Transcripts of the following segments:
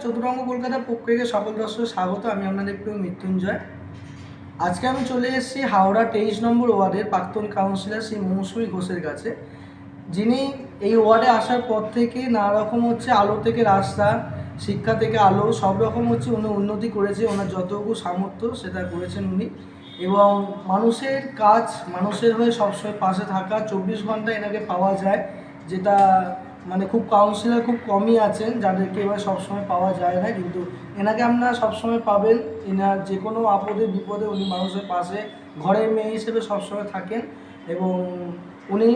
চতুরঙ্গ কলকাতার পক্ষ থেকে সকল দর্শক স্বাগত। আমি আপনাদের প্রিয় মৃত্যুঞ্জয়। আজকে আমি চলে এসেছি হাওড়া 23 নম্বর ওয়ার্ডের প্রাক্তন কাউন্সিলর শ্রী মৌসুমী ঘোষের কাছে, যিনি এই ওয়ার্ডে আসার পর থেকে নানা রকম আলো থেকে রাস্তা, শিক্ষা থেকে আলো, সব রকম উনি উন্নতি করেছে। ওনার যতটুকু সামর্থ্য সেটা করেছেন উনি, এবং মানুষের কাজ, মানুষের হয়ে সবসময় পাশে থাকা, 24 ঘন্টা এনাকে পাওয়া যায়, যেটা খুব কাউন্সিলর খুব কমই আছেন যাদেরকে এবার সবসময় পাওয়া যায় না, কিন্তু এনাকে আপনারা সবসময় পাবেন। এনার যে কোনো আপদে বিপদে উনি মানুষের পাশে ঘরের মেয়ে হিসেবে সবসময় থাকেন, এবং উনি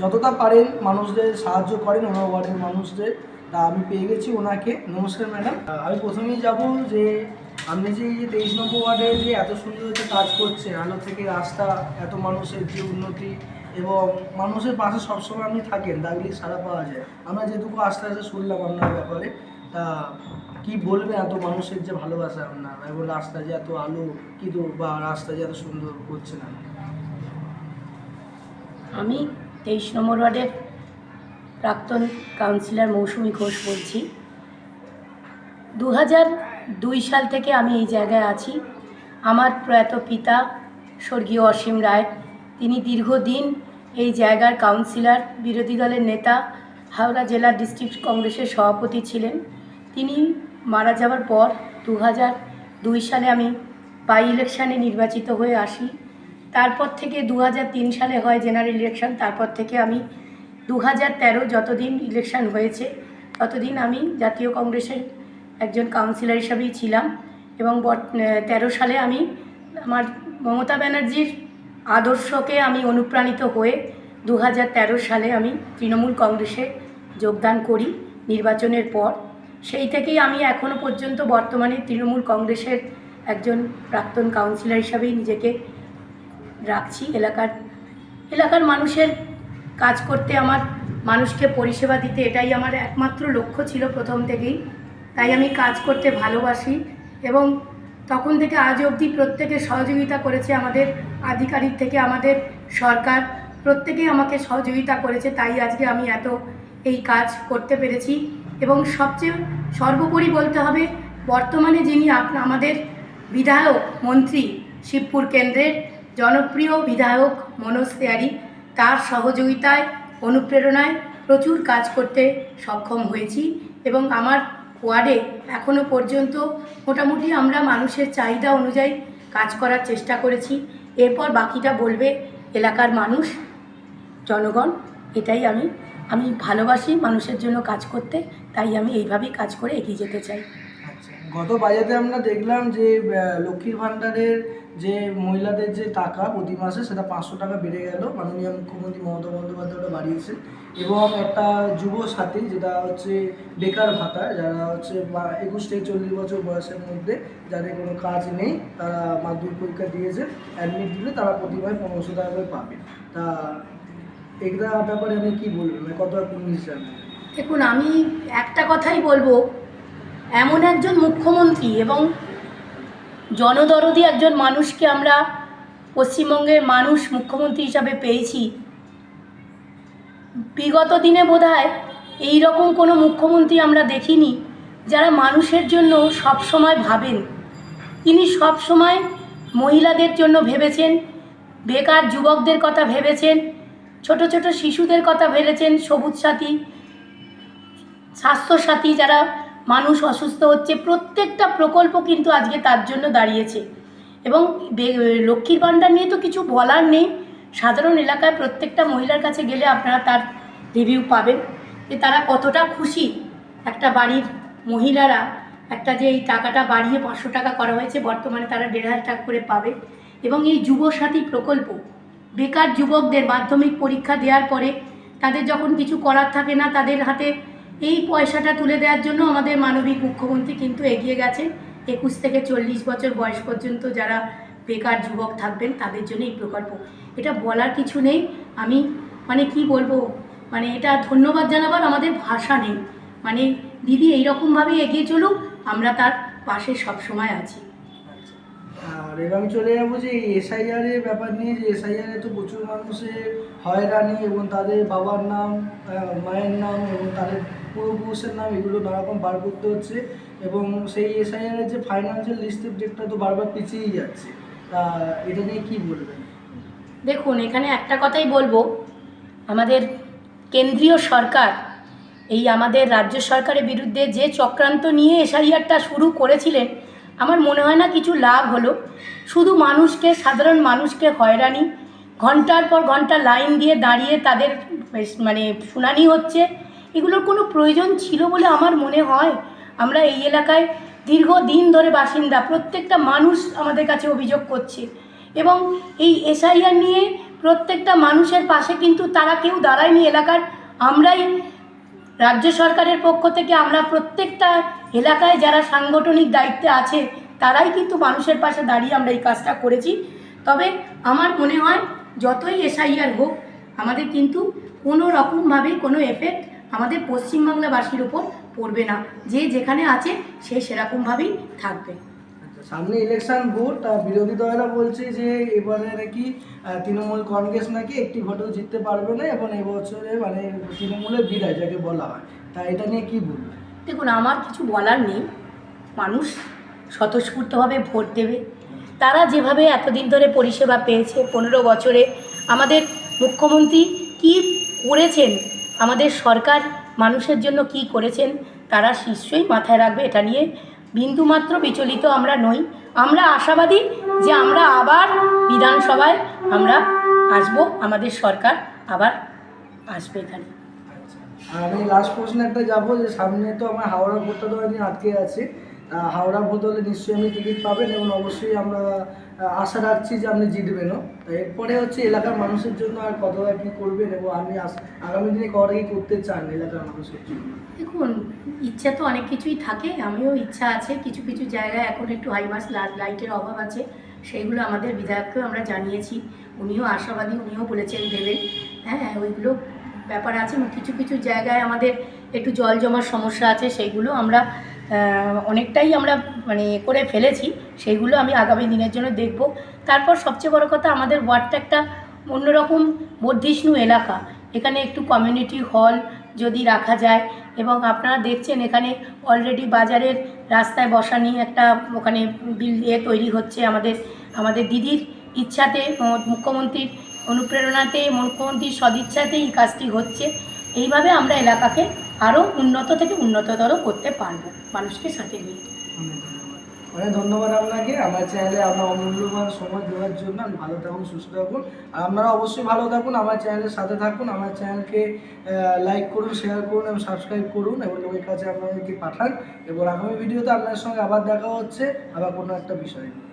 যতটা পারেন মানুষদের সাহায্য করেন, ওনার ওয়ার্ডের মানুষদের। তা আমি পেয়ে গেছি ওনাকে। নমস্কার ম্যাডাম। আমি প্রথমেই যাব যে আপনি যে 23 নম্বর ওয়ার্ডে যে এত সুন্দর একটা কাজ করছেন, আলো থেকে রাস্তা, এত মানুষের যে উন্নতি, এবং মানুষের পাশে সবসময় আপনি থাকেন, ডাকলে সাড়া পাওয়া যায়। আমরা যেটুকু আস্তে আস্তে শুনলাম আপনার ব্যাপারে, তা কি বলবেন এত মানুষের যে ভালোবাসা আপনার, এবং রাস্তা যে এত আলো বা রাস্তা যে এত সুন্দর করছেন আপনি? আমি 23 নম্বর ওয়ার্ডের প্রাক্তন কাউন্সিলর মৌসুমী ঘোষ বলছি। 2002 সাল থেকে আমি এই জায়গায় আছি। আমার প্রয়াত পিতা স্বর্গীয় অসীম রায়, তিনি দীর্ঘদিন এই জায়গার কাউন্সিলর, বিরোধী দলের নেতা, হাওড়া জেলা ডিস্ট্রিক্ট কংগ্রেসের সভাপতি ছিলেন। তিনি মারা যাওয়ার পর 2002 সালে আমি বাই ইলেকশানে নির্বাচিত হয়ে আসি। তারপর থেকে 2003 সালে হয় জেনারেল ইলেকশন। তারপর থেকে আমি 2013 যতদিন ইলেকশন হয়েছে ততদিন আমি জাতীয় কংগ্রেসের একজন কাউন্সিলর হিসাবেই ছিলাম, এবং 13 সালে আমি আমার মমতা ব্যানার্জির আদর্শকে আমি অনুপ্রাণিত হয়ে 2013 সালে আমি তৃণমূল কংগ্রেসে যোগদান করি নির্বাচনের পর। সেই থেকেই আমি এখনও পর্যন্ত বর্তমানে তৃণমূল কংগ্রেসের একজন প্রাক্তন কাউন্সিলর হিসাবেই নিজেকে রাখছি। এলাকার মানুষের কাজ করতে, আমার মানুষকে পরিষেবা দিতে, এটাই আমার একমাত্র লক্ষ্য ছিল প্রথম থেকেই। তাই আমি কাজ করতে ভালোবাসি, এবং তখন থেকে আজ অবধি প্রত্যেকে সহযোগিতা করেছে। আমাদের আধিকারিক থেকে আমাদের সরকার প্রত্যেকেই আমাকে সহযোগিতা করেছে, তাই আজকে আমি এই কাজ করতে পেরেছি। এবং সবচেয়ে সর্বোপরি বলতে হবে, বর্তমানে যিনি আমাদের বিধায়ক মন্ত্রী, শিবপুর কেন্দ্রের জনপ্রিয় বিধায়ক মনোজ তেওয়ারি, তার সহযোগিতায়, অনুপ্রেরণায় প্রচুর কাজ করতে সক্ষম হয়েছি। এবং আমার ওয়ার্ডে এখনও পর্যন্ত মোটামুটি আমরা মানুষের চাহিদা অনুযায়ী কাজ করার চেষ্টা করেছি। এরপর বাকিটা বলবে এলাকার মানুষ, জনগণ। এটাই আমি ভালোবাসি মানুষের জন্য কাজ করতে, তাই আমি এইভাবেই কাজ করে এগিয়ে যেতে চাই। আচ্ছা, গত বাজেটে আমরা দেখলাম যে লক্ষ্মীর ভাণ্ডারের যে মহিলাদের যে টাকা প্রতি মাসে, সেটা 500 টাকা বেড়ে গেল। মাননীয় মুখ্যমন্ত্রী মমতা বন্দ্যোপাধ্যায় ওটা বাড়িয়েছেন, এবং একটা যুব সাথী, যেটা বেকার ভাতা, যারা 21 থেকে 40 বছর বয়সের মধ্যে যাদের কোনো কাজ নেই, তারা মাধ্যমিক পরীক্ষা দিয়েছে, অ্যাডমিট দিলে তারা প্রতি মাসে 1500 টাকা করে পাবে। তা এগুলা ব্যাপারে আপনি কী বলবেন, কত হিসাবে? দেখুন, আমি একটা কথাই বলবো, এমন একজন মুখ্যমন্ত্রী এবং জনদরদি একজন মানুষকে আমরা পশ্চিমবঙ্গের মানুষ মুখ্যমন্ত্রী হিসাবে পেয়েছি। বিগত দিনে বোধহয় এই রকম কোনো মুখ্যমন্ত্রী আমরা দেখিনি, যারা মানুষের জন্য সবসময় ভাবেন। তিনি সবসময় মহিলাদের জন্য ভেবেছেন, বেকার যুবকদের কথা ভেবেছেন, ছোট ছোট শিশুদের কথা ভেবেছেন, সবুজ সাথী, স্বাস্থ্যসাথী, যারা মানুষ অসুস্থ হচ্ছে, প্রত্যেকটা প্রকল্প কিন্তু আজকে তার জন্য দাঁড়িয়েছে। এবং লক্ষ্মীর ভাণ্ডার নিয়ে তো কিছু বলার নেই। সাধারণ এলাকায় প্রত্যেকটা মহিলার কাছে গেলে আপনারা তার রিভিউ পাবেন যে তারা কতটা খুশি। একটা বাড়ির মহিলারা যে এই টাকাটা বাড়িয়ে 500 টাকা করা হয়েছে, বর্তমানে তারা 1500 টাকা করে পাবে। এবং এই যুবসাথী প্রকল্প, বেকার যুবকদের মাধ্যমিক পরীক্ষা দেওয়ার পরে তাদের যখন কিছু করার থাকে না, তাদের হাতে এই পয়সাটা তুলে দেওয়ার জন্য আমাদের মাননীয় মুখ্যমন্ত্রী কিন্তু এগিয়ে গেছে। 21 থেকে 40 বছর বয়স পর্যন্ত যারা বেকার যুবক থাকবেন তাদের জন্য এই প্রকল্প। এটা বলার কিছু নেই। আমি কি বলবো, এটা ধন্যবাদ জানাবার আমাদের ভাষা নেই। দিদি এইরকমভাবে এগিয়ে চলুক, আমরা তার পাশে সবসময় আছি। আর এবার চলে যাবো যে এসআইআর এর ব্যাপার নিয়ে, যে এসআইআর এ তো প্রচুর মানুষের হয়রানি, এবং তাদের বাবার নাম, মায়ের নাম এবং তাদের পূর্বপুরুষের নাম, এগুলো নানারকম বার করতে হচ্ছে। এবং সেই এসআইআর যে ফাইনান্সিয়াল লিস্টের ডেটটা তো বারবার পিছিয়েই যাচ্ছে, তা এটা নিয়ে কি বলবেন? দেখুন, এখানে একটা কথাই বলবো, আমাদের কেন্দ্রীয় সরকার এই আমাদের রাজ্য সরকারের বিরুদ্ধে যে চক্রান্ত নিয়ে এসআইআরটা শুরু করেছিলেন, আমার মনে হয় না কিছু লাভ হলো। শুধু মানুষকে, সাধারণ মানুষকে হয়রানি, ঘন্টার পর ঘন্টা লাইন দিয়ে দাঁড়িয়ে তাদের মানে শুনানি হচ্ছে, এগুলোর কোনো প্রয়োজন ছিল বলে আমার মনে হয়। আমরা এই এলাকায় দীর্ঘদিন ধরে বাসিন্দা, প্রত্যেকটা মানুষ আমাদের কাছে অভিযোগ করছে এবং এই এসআইআর নিয়ে প্রত্যেকটা মানুষের পাশে কিন্তু তারা কেউ দাঁড়ায়নি এলাকার। আমরাই রাজ্য সরকারের পক্ষ থেকে আমরা প্রত্যেকটা এলাকায় যারা সাংগঠনিক দায়িত্বে আছে তারাই কিন্তু মানুষের পাশে দাঁড়িয়ে আমরা এই কাজটা করেছি। তবে আমার মনে হয় যতই এসআইআর হোক, আমাদের কিন্তু কোনো রকমভাবেই কোনো এফেক্ট আমাদের পশ্চিমবাংলাবাসীর উপর পড়বে না। যে যেখানে আছে সে সেরকমভাবেই থাকবে। আচ্ছা, সামনে ইলেকশন ভোট, বিরোধী দলেরা বলছে যে এবারে নাকি তৃণমূল কংগ্রেস নাকি একটি ভোটেও জিততে পারবে না এবং এবছরে মানে তৃণমূলের বিদায় যাকে বলা হয়, তা এটা নিয়ে কি বলবেন? দেখুন, আমার কিছু বলার নেই। মানুষ স্বতঃস্ফূর্তভাবে ভোট দেবে। তারা যেভাবে এতদিন ধরে পরিষেবা পেয়েছে, 15 বছরে আমাদের মুখ্যমন্ত্রী কী করেছেন, আমাদের সরকার মানুষের জন্য কি করেছেন, তারা নিশ্চয়ই মাথায় রাখবে। এটা নিয়ে বিন্দুমাত্র বিচলিত আমরা নই। আমরা আশাবাদী যে আমরা আবার বিধানসভায় আমরা আসব, আমাদের সরকার আবার আসবে এখানে। আচ্ছা, আর আমি লাস্ট প্রশ্ন একটা যাবো, যে সামনে তো আমার হাওড়া ভোটটা তো আমি আটকে আছে, হাওড়া ভোট হলে নিশ্চয়ই আপনি টিকিট পাবেন এবং অবশ্যই আমরা আশা রাখছি যে আপনি জিতবেনও। এরপরে হচ্ছে এলাকার মানুষের জন্য আর কতটা কী করবেন এবং আপনি আগামী দিনে কতটা কী করতে চান এলাকার মানুষের জন্য? দেখুন, ইচ্ছা তো অনেক কিছুই থাকে, আমিও ইচ্ছা আছে। কিছু কিছু জায়গায় এখন একটু হাইমাস লাইটের অভাব আছে, সেইগুলো আমাদের বিধায়ককেও আমরা জানিয়েছি। উনিও আশাবাদী, উনিও বলেছেন দেবেন। হ্যাঁ, ওইগুলো ব্যাপার আছে। এবং কিছু কিছু জায়গায় আমাদের একটু জল জমার সমস্যা আছে, সেইগুলো আমরা অনেকটাই আমরা মানে করে ফেলেছি, সেইগুলো আমি আগামী দিনের জন্য দেখব। তারপর সবচেয়ে বড় কথা, আমাদের ওয়ার্ডটা একটা অন্যরকম বর্ধিষ্ণু এলাকা। এখানে একটু কমিউনিটি হল যদি রাখা যায়, এবং আপনারা দেখছেন এখানে অলরেডি বাজারের রাস্তায় বসা নিয়ে একটা ওখানে তৈরি হচ্ছে। আমাদের দিদির ইচ্ছাতে, মুখ্যমন্ত্রীর অনুপ্রেরণাতে, মুখ্যমন্ত্রীর সদিচ্ছাতেই এই কাজটি হচ্ছে। এইভাবে আমরা এলাকাকে আরও উন্নত থেকে উন্নততর করতে পারবো, মানুষকে সাথে নিয়ে। অনেক ধন্যবাদ আপনাকে আমার চ্যানেলে আপনার অমূল্যবান সময় দেওয়ার জন্য। আপনি ভালো থাকুন, সুস্থ থাকুন, আর আপনারা অবশ্যই ভালো থাকুন, আমার চ্যানেলের সাথে থাকুন। আমার চ্যানেলকে লাইক করুন, শেয়ার করুন এবং সাবস্ক্রাইব করুন এবং লোকের কাছে আপনাদেরকে পাঠান। এবং আগামী ভিডিওতে আপনার সঙ্গে আবার দেখা হচ্ছে, আবার কোনো একটা বিষয় নিয়ে।